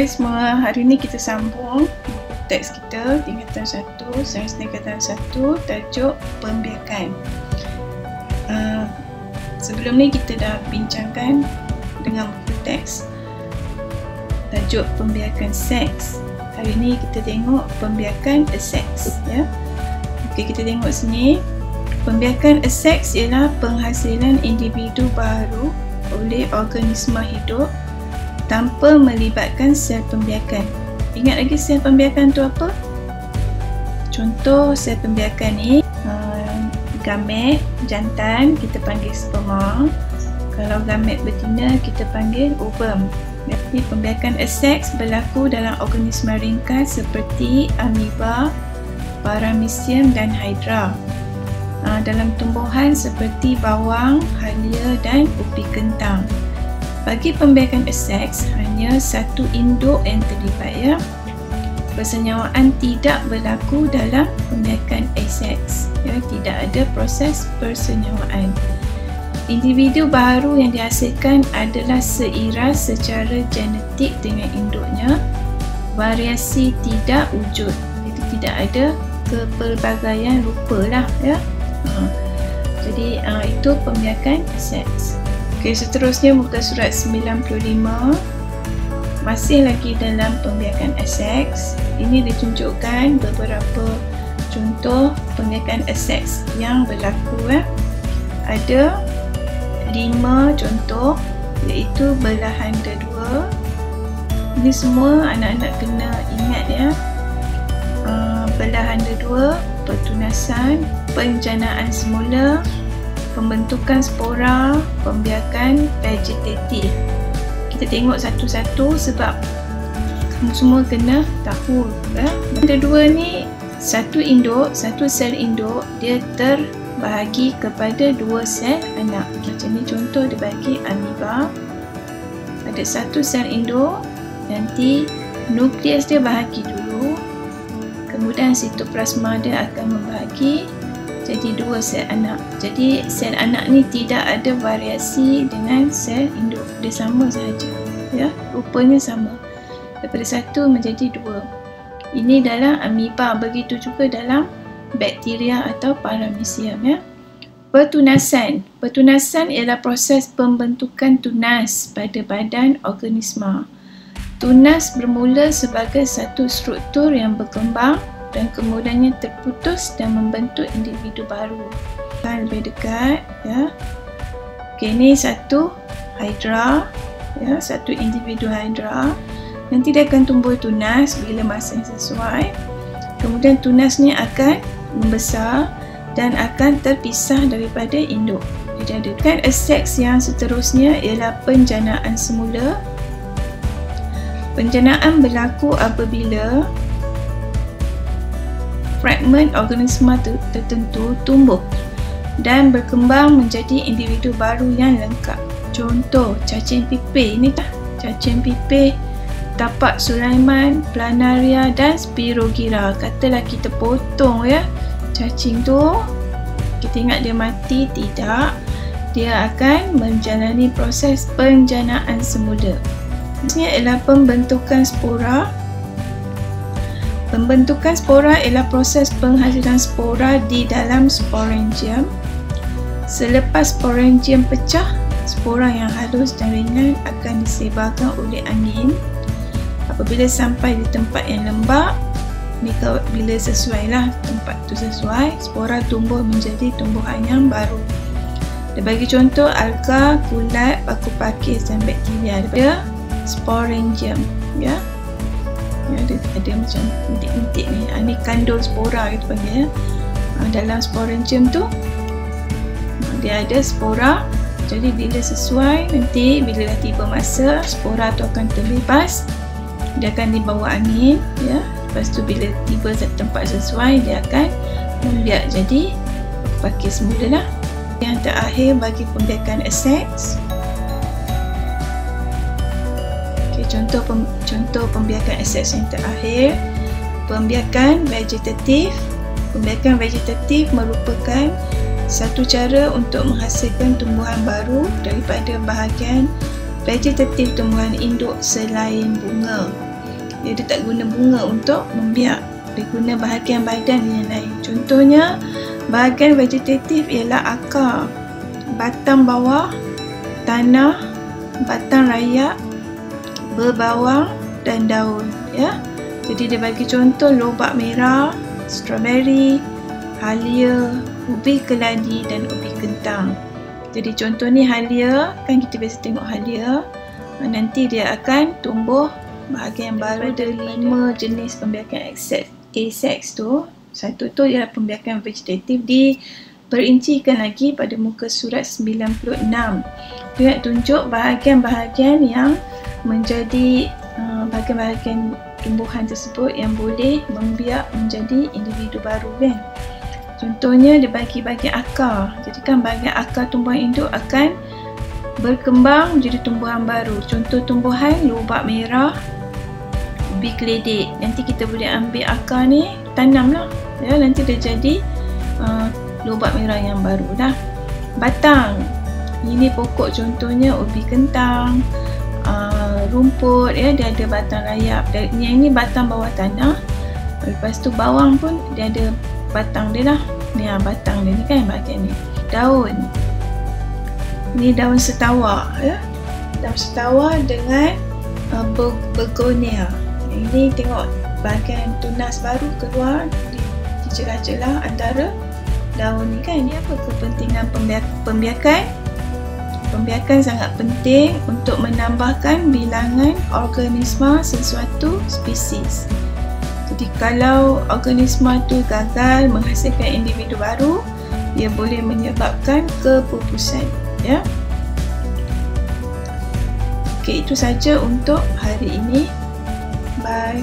Hai semua, hari ini kita sambung teks kita tingkatan 1, sains tingkatan 1, tajuk pembiakan. Sebelum ni kita dah bincangkan dengan buku teks tajuk pembiakan seks. Hari ini kita tengok pembiakan aseks, ya. Okey, kita tengok sini. Pembiakan aseks ialah penghasilan individu baru oleh organisma hidup tanpa melibatkan sel pembiakan. Ingat lagi sel pembiakan tu apa? Contoh sel pembiakan ni, gamet jantan kita panggil sperma. Kalau gamet betina kita panggil ovum. Jadi pembiakan aseks berlaku dalam organisma ringkas seperti amoeba, paramecium dan hydra. Dalam tumbuhan seperti bawang, halia dan ubi kentang. Bagi pembiakan aseks, hanya satu induk yang terlibat, ya. Persenyawaan tidak berlaku dalam pembiakan aseks, ya. Tidak ada proses persenyawaan. Individu baru yang dihasilkan adalah seiras secara genetik dengan induknya. Variasi tidak wujud, jadi tidak ada kepelbagaian rupa lah, ya. Jadi itu pembiakan aseks. Okey, seterusnya muka surat 95. Masih lagi dalam pembiakan aseks. Ini ditunjukkan beberapa contoh pembiakan aseks yang berlaku. Ada 5 contoh, iaitu belahan kedua. Ini semua anak-anak kena ingat, ya. Belahan kedua, pertunasan, penjanaan semula, pembentukan spora, pembiakan vegetatif. Kita tengok satu-satu sebab kamu semua kena tahu, ya. Yang kedua ni, satu sel induk dia terbahagi kepada 2 sel anak. Macam ni contoh dia bagi amoeba. Ada satu sel induk, nanti nukleus dia bahagi dulu, kemudian sitoplasma dia akan membahagi jadi 2 sel anak. Jadi sel anak ni tidak ada variasi dengan sel induk, dia sama sahaja, ya, rupanya sama, daripada 1 menjadi 2. Ini dalam amoeba, begitu juga dalam bakteria atau paramecium, ya. Pertunasan ialah proses pembentukan tunas pada badan organisma. Tunas bermula sebagai satu struktur yang berkembang dan kemudiannya terputus dan membentuk individu baru. Lebih dekat, ya. Okey, ini satu hydra, ya, satu individu hydra. Nanti dia akan tumbuh tunas bila masa yang sesuai. Kemudian tunasnya akan membesar dan akan terpisah daripada induk. Jadi ada aseks yang seterusnya ialah penjanaan semula. Penjanaan berlaku apabila fragmen organisma tertentu tumbuh dan berkembang menjadi individu baru yang lengkap. Contoh cacing pipih, ini cacing pipih, tapak Sulaiman, planaria dan spirogyra. Katalah kita potong, ya, cacing tu, kita ingat dia mati? Tidak, dia akan menjalani proses penjanaan semula. Ini ialah pembentukan spora. Pembentukan spora ialah proses penghasilan spora di dalam sporangium. Selepas sporangium pecah, spora yang halus dan ringan akan disebarkan oleh angin. Apabila sampai di tempat yang lembap, bila sesuailah tempat tu sesuai, spora tumbuh menjadi tumbuhan yang baru. Dia bagi contoh alga, kulat, paku pakis dan bakteria daripada sporangium, ya. Ada macam bintik-bintik ni. Ini kandung spora kita panggil, ya. Dalam sporangium tu dia ada spora. Jadi bila sesuai, nanti bila dah tiba masa, spora tu akan terbebas. Dia akan dibawa angin, ya. Lepas tu bila tiba tempat sesuai, dia akan membiak jadi pakai semula lah. Yang terakhir bagi pembiakan aseks. Contoh pembiakan aseks yang terakhir, pembiakan vegetatif. Pembiakan vegetatif merupakan satu cara untuk menghasilkan tumbuhan baru daripada bahagian vegetatif tumbuhan induk selain bunga. Dia tak guna bunga untuk membiak, dia guna bahagian badan yang lain. Contohnya bahagian vegetatif ialah akar, batang bawah, tanah, batang rayap, berbawang dan daun, ya. Jadi dia bagi contoh lobak merah, strawberry, halia, ubi keladi dan ubi kentang. Jadi contoh ni halia, kan kita biasa tengok halia. Nanti dia akan tumbuh bahagian baru dari 5 jenis pembiakan A-sex tu. Satu tu ialah pembiakan vegetatif, diperincikan lagi pada muka surat 96. Dia nak tunjuk bahagian-bahagian yang menjadi bahagian-bahagian tumbuhan tersebut yang boleh membiak menjadi individu baru, kan. Contohnya dia bagi bahagian akar. Jadi kan bahagian akar tumbuhan induk akan berkembang menjadi tumbuhan baru. Contoh tumbuhan lobak merah, ubi keledek. Nanti kita boleh ambil akar ni, tanamlah, ya, nanti dia jadi lobak merah yang baru dah. Batang, ini pokok contohnya ubi kentang, rumput, ya, dia ada batang rayap. Dan yang ini batang bawah tanah. Lepas tu bawang pun dia ada batang dia lah. Ni batang dia ni kan bahagian ni. Daun, ni daun setawar, ya. Daun setawar dengan begonia. Ini tengok bahagian tunas baru keluar di celah-celah antara daun ni, kan. Ini apa kepentingan pembiakan? Pembiakan sangat penting untuk menambahkan bilangan organisma sesuatu spesies. Jadi kalau organisma tu gagal menghasilkan individu baru, ia boleh menyebabkan kepupusan, ya. Okey, itu saja untuk hari ini. Bye.